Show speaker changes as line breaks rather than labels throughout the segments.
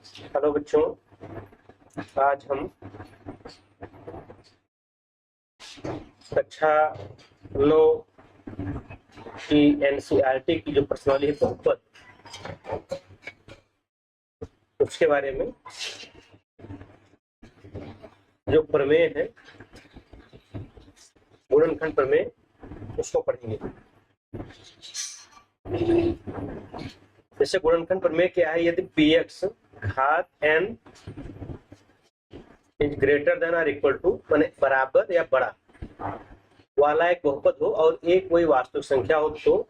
Hello बच्चों, आज हम कक्षा 9 की एनसीईआरटी की जो प्रश्नावली है बहुपद, उसके बारे में जो प्रमेय है गुणनखंड प्रमेय उसको पढ़ेंगे। जैसे गुणनखंड प्रमेय क्या है, यदि px घात n इज ग्रेटर देन और इक्वल टू माने बराबर या बड़ा वाला एक बहुपद हो और एक कोई वास्तविक संख्या हो, तो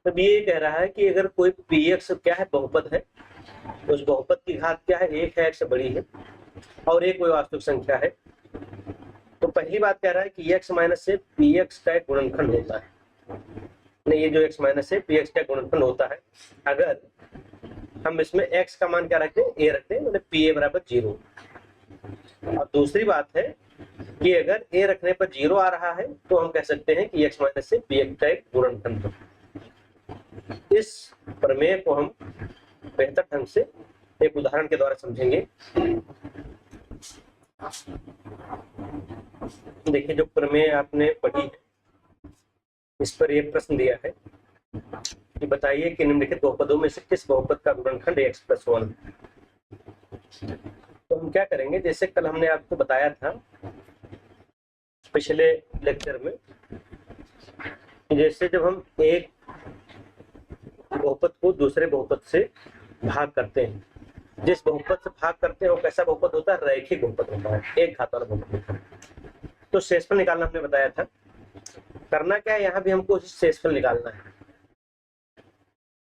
तब ये कह रहा है कि अगर कोई px क्या है, बहुपद है, उस बहुपद की घात क्या है, एक है, एक से बड़ी है और एक कोई वास्तविक संख्या है, तो पहली बात कह रहा है कि x माइनस से px का एक गुणनखंड होता है। नहीं, ये जो x माइनस से px का गुणनखंड होता है अगर हम इसमें x का मान क्या रखते हैं, a रखते हैं, मतलब pa बराबर 0। अब दूसरी बात है कि अगर a रखने पर 0 आ रहा है तो हम कह सकते हैं कि x माइनस से px का एक गुणनखंड है। इस प्रमेय को हम बेहतर ढंग से एक उदाहरण के द्वारा समझेंगे। देखिए, जो प्रमेय आपने पढ़ी है इस पर एक प्रश्न दिया है कि बताइए कि निम्नलिखित बहुपदों में से किस बहुपद का गुणनखंड x प्लस 1। तो हम क्या करेंगे, जैसे कल हमने आपको बताया था पिछले लेक्चर में, जैसे जब हम एक बहुपद को दूसरे बहुपद से भाग करते हैं, जिस बहुपद से भाग करते हैं वो कैसा बहुपद होता है, रैखिक बहुपद होता है, एक घात वाला बहुपद होता है। तो शेषफल निकालना हमने बताया था। करना क्या है, यहाँ भी हमको शेषफल निकालना है।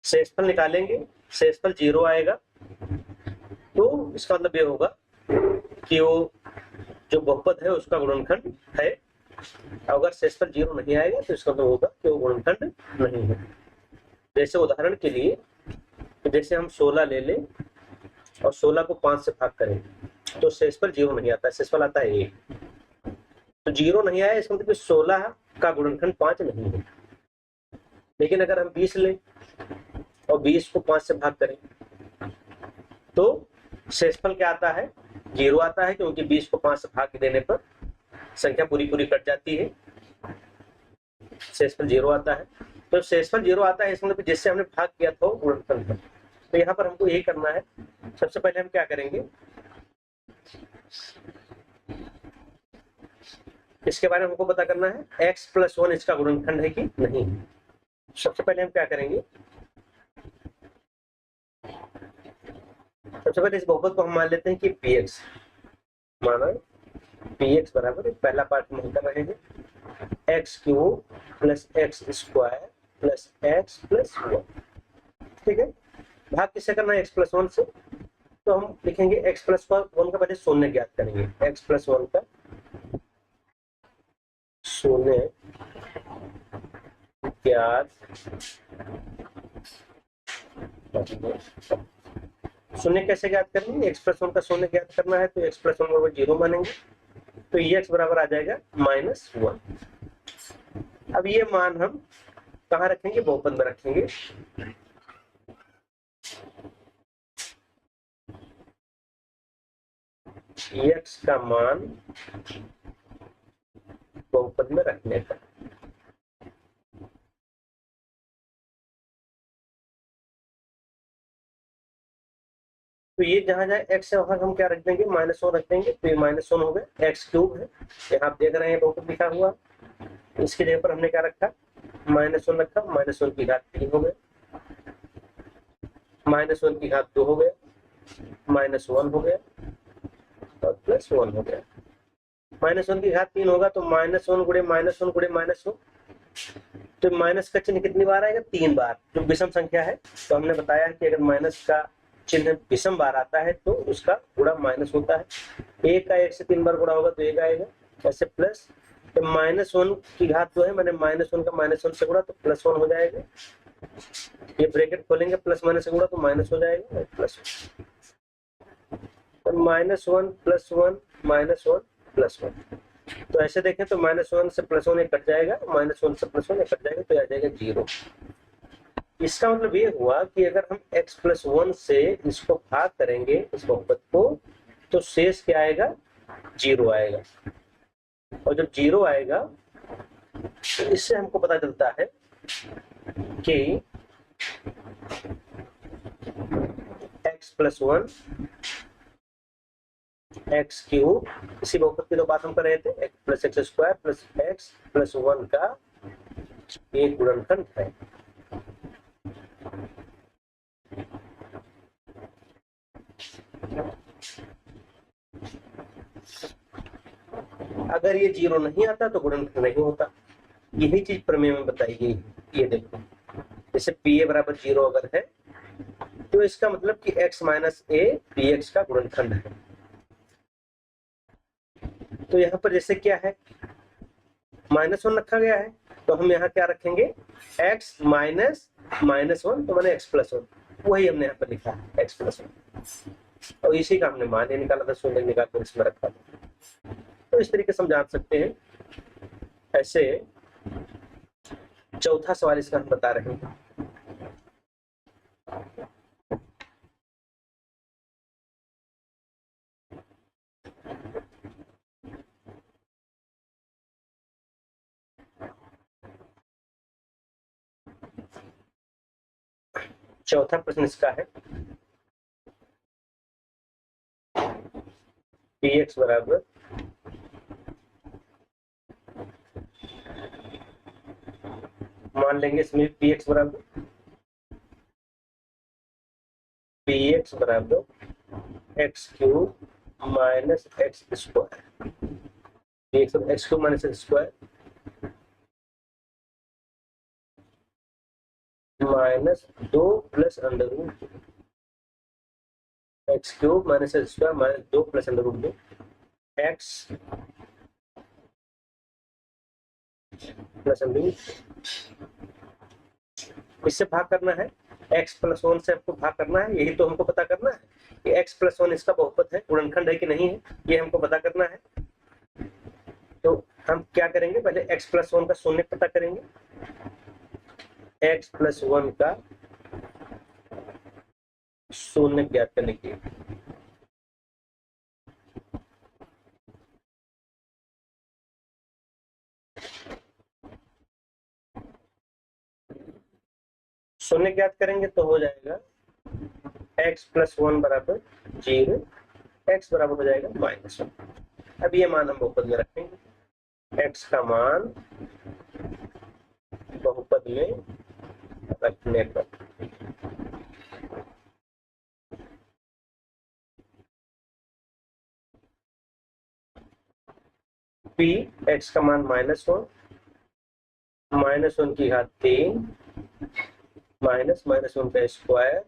शेषफल निकालेंगे, शेषफल 0 आएगा तो इसका मतलब ये होगा कि वो जो बहुपद है उसका गुणनखंड है। अगर शेषफल 0 नहीं आएगा तो इसका मतलब होगा कि वो गुणनखंड नहीं है। जैसे उदाहरण के लिए, जैसे हम 16 ले लें और 16 को 5 से भाग करें तो शेषफल 0 नहीं आता है, शेषफल आता है 1। तो 0 नहीं आया, इसका मतलब 16 का गुणनखंड 5 नहीं है। लेकिन अगर हम 20 लें और 20 को 5 से भाग करें तो शेषफल क्या आता है, 0 आता है, क्योंकि 20 को 5 से भाग देने पर संख्या पूरी कट जाती है, शेषफल 0 आता है। तो शेषफल 0 आता है, इसमें जिससे हमने भाग किया था वो गुणनखंड है। तो यहाँ पर हमको यही करना है। सबसे पहले हम क्या करेंगे, इसके बारे में हमको पता करना है x प्लस 1 इसका गुणनखंड है कि नहीं। सबसे पहले हम क्या करेंगे, सबसे पहले इस बहुपद को हम मान लेते हैं कि px, माना px बराबर, पहला पार्ट हम कर रहे हैं x cube plus x square plus x plus 1। ठीक है, भाग किससे करना है, x प्लस 1 से। तो हम लिखेंगे x प्लस 1 का पहले शून्य ज्ञात करेंगे, x प्लस 1 का शून्य ज्ञात, शून्य कैसे ज्ञात करेंगे, x प्लस 1 का शून्य ज्ञात करना है तो x प्लस 1 बराबर 0 मानेंगे, तो x बराबर आ जाएगा -1। अब ये मान हम कहाँ रखेंगे, बहुपद में रखेंगे। x का मान बहुपद में रखने का, तो ये जहां जाए x है वहां हम क्या रख देंगे, -1 रख देंगे। तो ये -1 हो गया, x क्यूब है, यहाँ आप देख रहे हैं बहुपद लिखा हुआ, इसके जगह पर हमने क्या रखा, -1 रखा, -1 की घात 3 हो गए, -1 की घात 2 हो गया, -1 हो गया और +1 हो गया। -1 की घात 3 होगा तो -1 गुणे -1 गुणे -1, तो माइनस का चिन्ह कितनी बार आएगा, 3 बार। जो विषम संख्या है तो हमने बताया कि अगर माइनस का चिन्ह विषम बार आता है तो उसका गुणा माइनस होता है। 1 का 1 से 3 बार गुणा होगा तो 1 आएगा, ऐसे प्लस, तो -1 की घात 2 है, मैंने -1 का -1 से गुणा तो +1 हो जाएगा। ये ब्रैकेट खोलेंगे, प्लस माइनस से गुणा तो माइनस हो जाएगा, प्लस, तो -1 + 1 -1 + 1। तो ऐसे देखें तो -1 से +1 एक कट जाएगा, -1 से +1 एक कट जाएगा, तो आ जाएगा 0। इसका मतलब ये हुआ कि अगर हम x+1 से इसको भाग करेंगे इस बहुपद को, तो शेष क्या आएगा, 0 आएगा। और जब 0 आएगा तो इससे हमको पता चलता है कि x+1 x³ इसी बहुपद की तो बात हम कर रहे थे, x+x² + x+1 का एक गुणनखंड है। अगर ये 0 नहीं आता तो गुणनखंड नहीं होता। यही चीज प्रमेय में बताई गई है। ये देखो, जैसे PA = 0 अगर है तो इसका मतलब कि x - a px का गुणनखंड है। तो यहाँ पर जैसे क्या है, -1 रखा गया है, तो हम यहाँ क्या रखेंगे, x - -1 तो माने x+1, वही हमने यहाँ पर लिखा है x+1, और इसी का हमने मान निकाला था, शून्य निकाल कर इसमें रखा था। तो इस तरीके से हम जान सकते हैं। ऐसे चौथा सवाल इसका हम बता रहे हैं। चौथा प्रश्न इसका है, px बराबर मान लेंगे इसमें px बराबर x³ - x², x³ - x² -2 + √2 x³ - x² -2 + √2 x + √2। इससे भाग करना है, x+1 से हमको भाग करना है। यही तो हमको पता करना है कि x+1 इसका बहुपद है, गुणनखंड है कि नहीं है, ये हमको पता करना है। तो हम क्या करेंगे, पहले x+1 का शून्य पता करेंगे। x+1 का शून्य ज्ञात करने के लिए शून्य ज्ञात करेंगे तो हो जाएगा x+1 = 0, x बराबर हो जाएगा -1। अब ये मान हम बहुपद में रखेंगे, x का मान बहुपद में रखने पर p x का मान -1 -1 की घात 3 माइनस -1 का स्क्वायर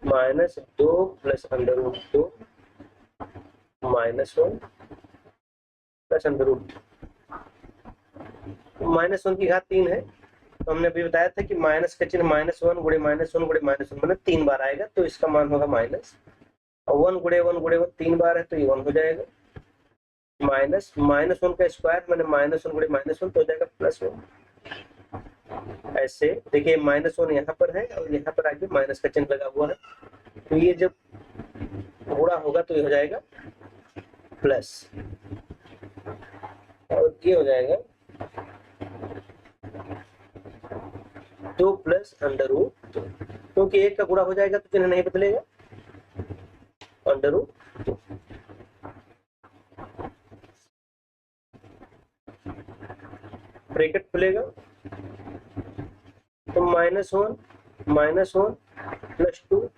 -2 + √2 -1 + √2। -1 की घात 3 है, तो हमने अभी बताया था कि माइनस का चिन्ह -1 × -1 × -1 मतलब 3 बार आएगा, तो इसका मान होगा माइनस, और 1 × 1 × 1 3 बार है तो ये 1 हो जाएगा, माइनस -1 का स्क्वायर मैंने -1 × -1 तो हो जाएगा +1। ऐसे देखिए -1 यहाँ पर है और यहाँ पर आगे माइनस का चिन्ह लगा हुआ है, तो ये जब गुणा होगा तो ये हो जाएगा प्लस, और ये हो जाएगा 2 + √2, क्योंकि एक का गुणा हो जाएगा तो चिन्ह नहीं बदलेगा, √2। ब्रैकेट खुलेगा तो -1 - 1 + 2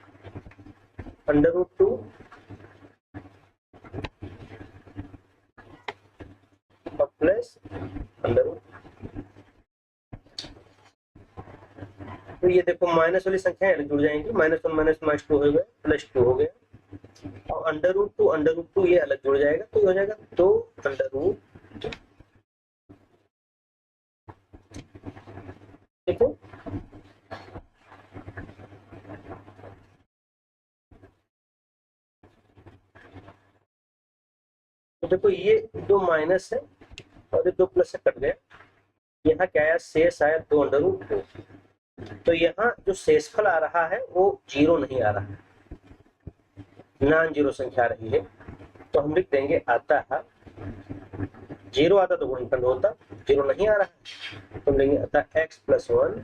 √2 प्लस √2। तो ये देखो माइनस वाली संख्याएं जुड़ जाएंगी, -1 - 2 हो गया, +2 हो गया, और √2 ये अलग जुड़ जाएगा, तो ये हो जाएगा 2 √2। ठीक है, तो देखो ये 2 माइनस है और ये 2 प्लस से कट गया, यहाँ क्या आया, शेष आया 2 √2। तो यहाँ जो शेषफल आ रहा है वो 0 नहीं आ रहा है, नॉन जीरो संख्या आ रही है। तो हम लिख देंगे आता है 0 आता तो गुणनखंड होता, 0 नहीं आ रहा है तो हम लेंगे अतः x plus 1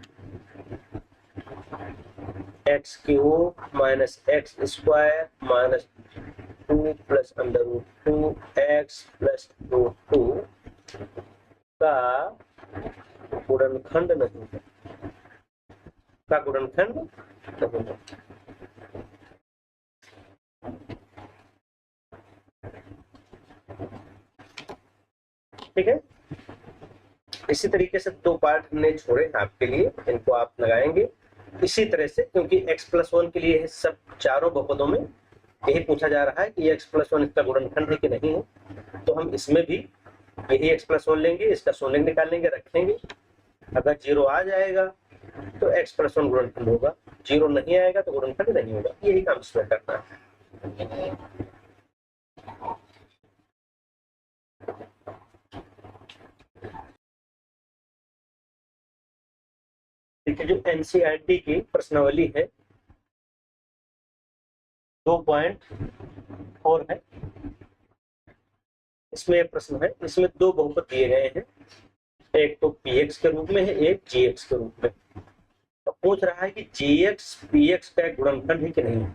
x cube minus x square minus 2 plus under root 2 x plus root 2 का गुणनखंड नहीं है, का गुणनखंड नहीं है। ठीक है, इसी तरीके से 2 पार्ट हमने छोड़े आपके लिए, इनको आप लगाएंगे इसी तरह से, क्योंकि x प्लस 1 के लिए सब चारों बहुपदों में यही पूछा जा रहा है कि x प्लस 1 इसका गुणनखंड है कि नहीं है। तो हम इसमें भी यही x प्लस 1 लेंगे, इसका शून्य निकालेंगे, रखेंगे। अगर 0 आ जाएगा तो x प्लस 1 गुणनखंड होगा, 0 नहीं आएगा तो गुणनखंड नहीं होगा। यही काम इसमें करना है। देखिए जो एनसीईआरटी की प्रश्नावली है 2.4 है, इसमें प्रश्न है, इसमें 2 बहुपद दिए गए हैं, एक तो px के रूप में है, एक gx के रूप में। तो पूछ रहा है कि gx px का एक गुणनखंड है कि नहीं।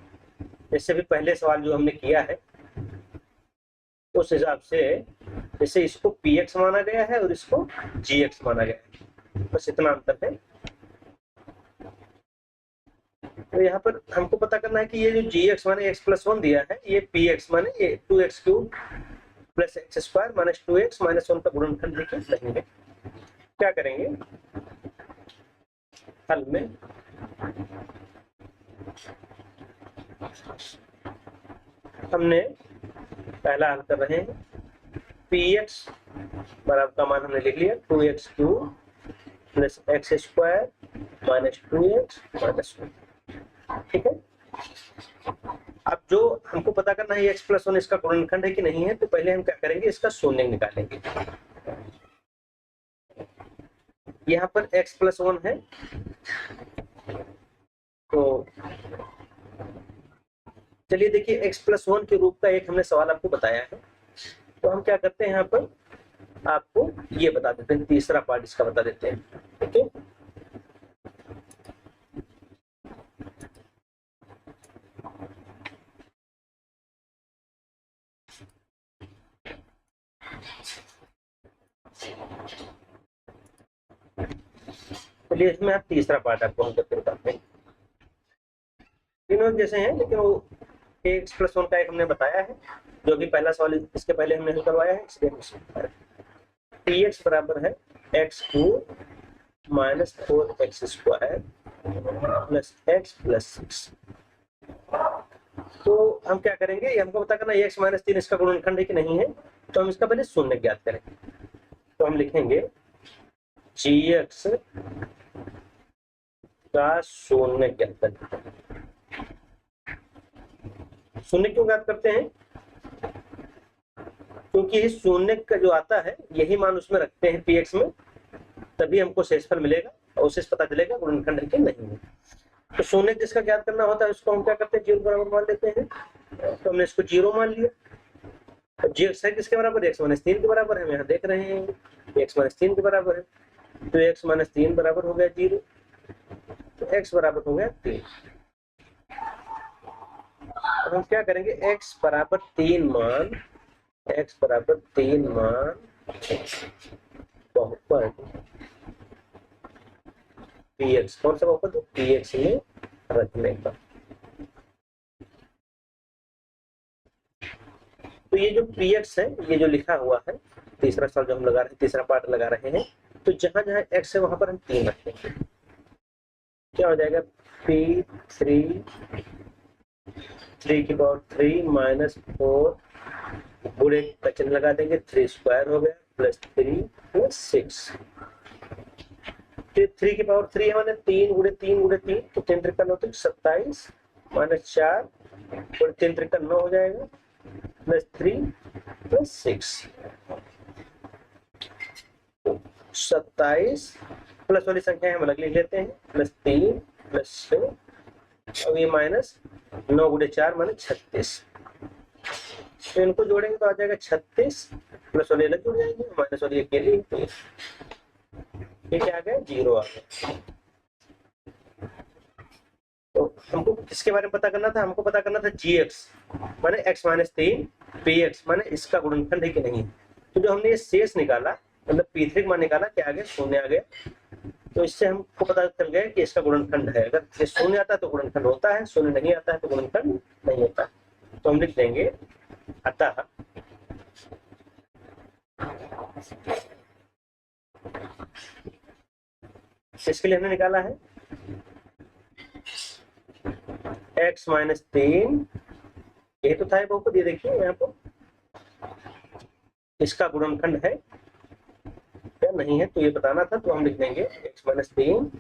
जैसे भी पहले सवाल जो हमने किया है उस हिसाब से, जैसे इसको px माना गया है और इसको gx माना गया है, बस इतना अंतर है। तो यहाँ पर हमको पता करना है कि ये जो gx माने x प्लस 1 दिया है, ये px माने ये 2x cube plus x square minus 2x minus 1 का गुणनखंड है कि नहीं है। क्या करेंगे हल में, हमने पहला हल कर रहे हैं, px बराबर का मान हमने लिख लिया 2x cube plus x square minus 2x minus 1। ठीक है, अब जो हमको पता करना है x प्लस 1 इसका गुणनखंड है कि नहीं है, तो पहले हम क्या करेंगे, इसका शून्य निकालेंगे। यहाँ पर x प्लस 1 है, तो चलिए देखिए x प्लस 1 के रूप का एक हमने सवाल आपको बताया है, तो हम क्या करते हैं, यहाँ पर आपको ये बता देते हैं, तीसरा पार्ट इसका बता देते हैं। ठीक है, चलिए इसमें आप तीसरा पार्ट आपको हम करके बताते हैं। तीनों जैसे हैं, लेकिन वो x प्लस 1 का एक हमने बताया है, जो भी पहला सवाल इसके पहले हमने हल करवाया है, इसलिए px बराबर है x cube minus 4x square plus x plus 6। तो हम क्या करेंगे, ये हमको पता करना है x माइनस 3 इसका गुणनखंड है कि नहीं है, तो हम इसका पहले शून्य ज्ञात करेंगे। तो हम लिखेंगे gx का शून्य ज्ञात करें। शून्य क्यों ज्ञात करते हैं, क्योंकि इस शून्य का जो आता है यही मान उसमें रखते हैं px में, तभी हमको शेषफल मिलेगा और उससे पता चलेगा गुणनखंड है कि नहीं है। तो शून्य जिसका ज्ञात करना होता है उसको हम क्या करते हैं, 0 बराबर मान लेते हैं। तो हमने इसको 0 मान लिया। gx है किसके बराबर, x माइनस 3 के बराबर है, हम यहाँ देख रहे हैं x माइनस 3 के बराबर है, तो x माइनस 3 बराबर हो गया 0, तो x बराबर हो गया 3। अब हम क्या करेंगे, x बराबर 3 मान, x बराबर 3 मान बहुपद px, कौन सा बहुपद, px में रखने का। तो ये जो px है, ये जो लिखा हुआ है, तीसरा सवाल जो हम लगा रहे हैं, तीसरा पार्ट लगा रहे हैं, तो जहां जहां x है वहां पर हम 3 रखेंगे। क्या हो जाएगा, p3 की पावर 3 माइनस 4 गुणे का चिन्ह लगा देंगे, 3 स्क्वायर हो गया प्लस 3 प्लस 6। 3 की पावर 3 है, माने 3 गुणे 3 गुणे 3, तो 3 त्रिका 9 तो 27 माइनस 4 और 3 त्रिका 9 हो जाएगा प्लस 3 प्लस 6, 27 प्लस वाली संख्या हम अलग लिख लेते हैं, +3 +6 और ये -9 गुणे 4 माने 36। तो इनको जोड़ेंगे तो आ जाएगा 36, प्लस वाले अलग जुड़ जाएंगे, माइनस वाली अकेली, तो ये क्या आ गया 0 आ गया। तो हमको किसके बारे में पता करना था, हमको पता करना था gx माने x - 3 px माने इसका गुणनखंड है कि नहीं। तो जो हमने ये शेष निकाला मतलब p3 मान निकाला, क्या आ गया 0 आ गया। तो इससे हमको पता चल गया कि इसका गुणनखंड है, अगर ये 0 आता है तो गुणनखंड होता है, 0 नहीं आता है तो गुणनखंड नहीं होता। तो हम लिख देंगे अतः इसके लिए हमने निकाला है x - 3, यही तो था ये बहुपद, ये देखिए यहाँ पर इसका गुणनखंड है या नहीं है तो ये बताना था। तो हम लिख देंगे x - 3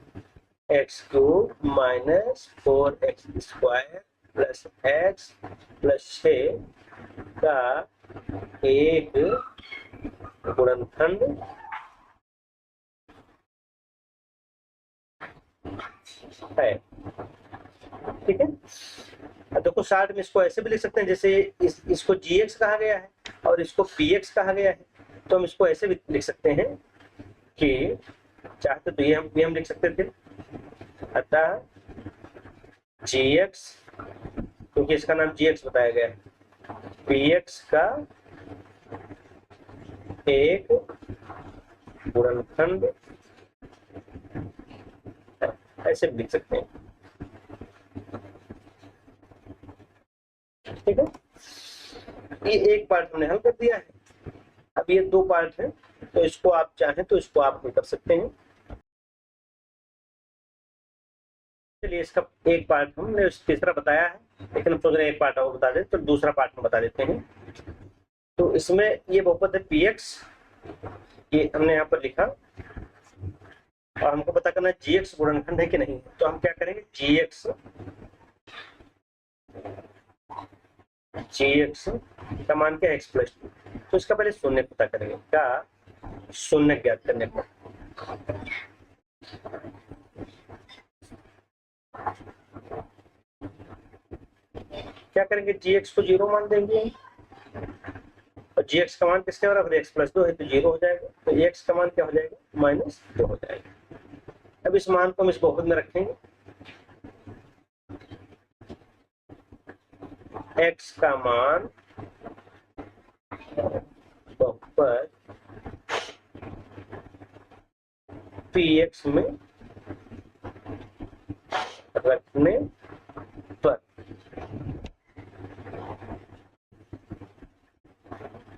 x³ - 4x² plus x plus 6 का एक गुणनखंड है। ठीक है, अब देखो शार्ट में इसको ऐसे भी लिख सकते हैं, जैसे इसको gx कहा गया है और इसको px कहा गया है, तो हम इसको ऐसे भी लिख सकते हैं कि चाहते तो ये हम लिख सकते थे, अतः gx, क्योंकि इसका नाम gx बताया गया है, px का एक गुणनखंड, ऐसे भी लिख सकते हैं। ठीक है, ये एक पार्ट हमने हल कर दिया है। अब ये दो पार्ट है, तो इसको आप चाहें तो इसको आप हल कर सकते हैं। चलिए इसका एक पार्ट हमने तीसरा बताया है, लेकिन हम सोच रहे हैं एक पार्ट और बता दें, तो दूसरा पार्ट हम बता देते हैं। तो इसमें ये बहुपद है px, ये हमने यहाँ पर लिखा और हमको पता करना है gx गुणनखंड है कि नहीं। तो हम क्या करेंगे, gx का मान क्या है x+2, तो इसका पहले शून्य पता करेंगे, का शून्य ज्ञात करने पर क्या करेंगे, gx को 0 मान देंगे और gx का मान किसके बराबर है, x+2 है तो 0 हो जाएगा, तो x का मान क्या हो जाएगा -2 हो जाएगा। अब इस मान को हम इस बहुपद में रखेंगे, x का मान बहुपद px में रखने पर,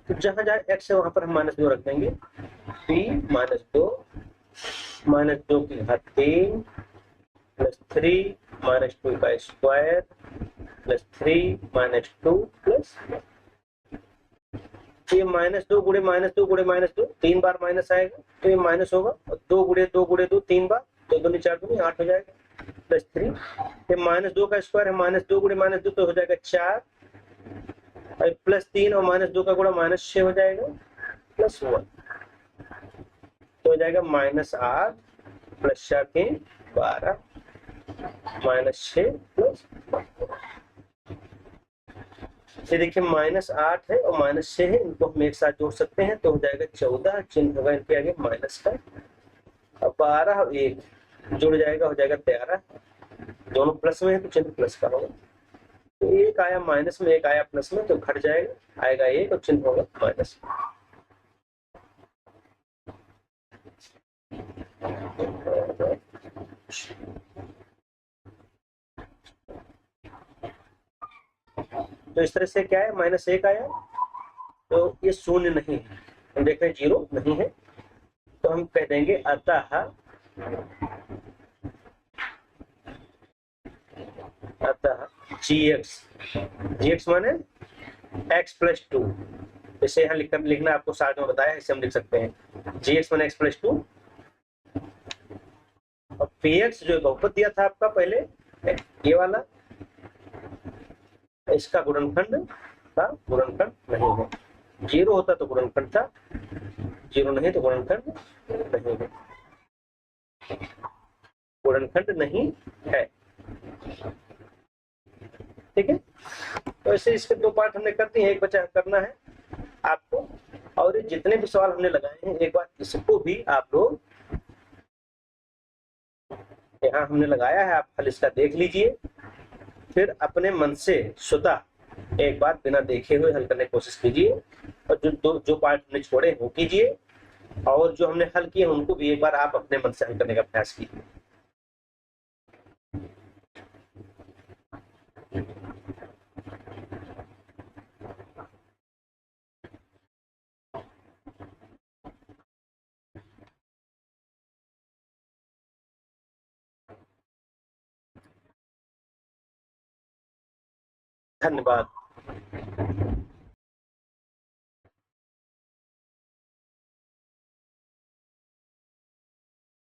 तो जहां जहां x है वहां पर हम -2 रख देंगे, p -2 -2 की घात 3 प्लस 3 -2 का स्क्वायर प्लस 3 -2 प्लस, तो ये -2 गुणे -2 गुणे -2 3 बार माइनस आएगा, तो ये माइनस होगा, और 2 गुणे 2 गुणे 2 3 बार, तो 2 4 2 8 हो जाएगा, प्लस 3, ये -2 का स्क्वायर है, -2 गुणे -2 तो हो जाएगा 4, और प्लस 3 और -2 का गुणा -6 हो जाएगा, प्लस 1, तो हो जाएगा -8 प्लस 4 के 12 -6 प्लस, ये देखिए -8 है और -6 है, इनको हम एक साथ जोड़ सकते हैं तो हो जाएगा 14, चिन्ह होगा इनके आगे माइनस का, अब 12 और 1 जुड़ जाएगा, हो जाएगा 13, दोनों प्लस में है तो चिन्ह प्लस का होगा, तो एक आया माइनस में एक आया प्लस में, तो घट जाएगा, आएगा 1 और चिन्ह होगा माइनस। तो इस तरह से क्या है, -1 आया, तो ये शून्य नहीं है, हम देख रहे हैं 0 नहीं है, तो हम कह देंगे अतः gx माने x+2, इसे यहाँ लिखना आपको साथ में बताया, इसे हम लिख सकते हैं gx माने x+2 और px जो बहुपद दिया था आपका पहले ये वाला, इसका गुणनखंड का गुणनखंड नहीं है, 0 होता तो गुणनखंड था, 0 नहीं तो गुणनखंड नहीं है। गुणनखंड नहीं है। ठीक है, तो ऐसे इसके दो पार्ट हमने कर दिए हैं, एक बचा करना है आपको। और ये जितने भी सवाल हमने लगाए हैं एक बार इसको भी आप लोग, यहाँ हमने लगाया है, आप हल इसका देख लीजिए, फिर अपने मन से स्वतः एक बार बिना देखे हुए हल करने की कोशिश कीजिए, और जो पार्ट हमने छोड़े वो कीजिए, और जो हमने हल किए उनको भी एक बार आप अपने मन से हल करने का प्रयास कीजिए। धन्यवाद।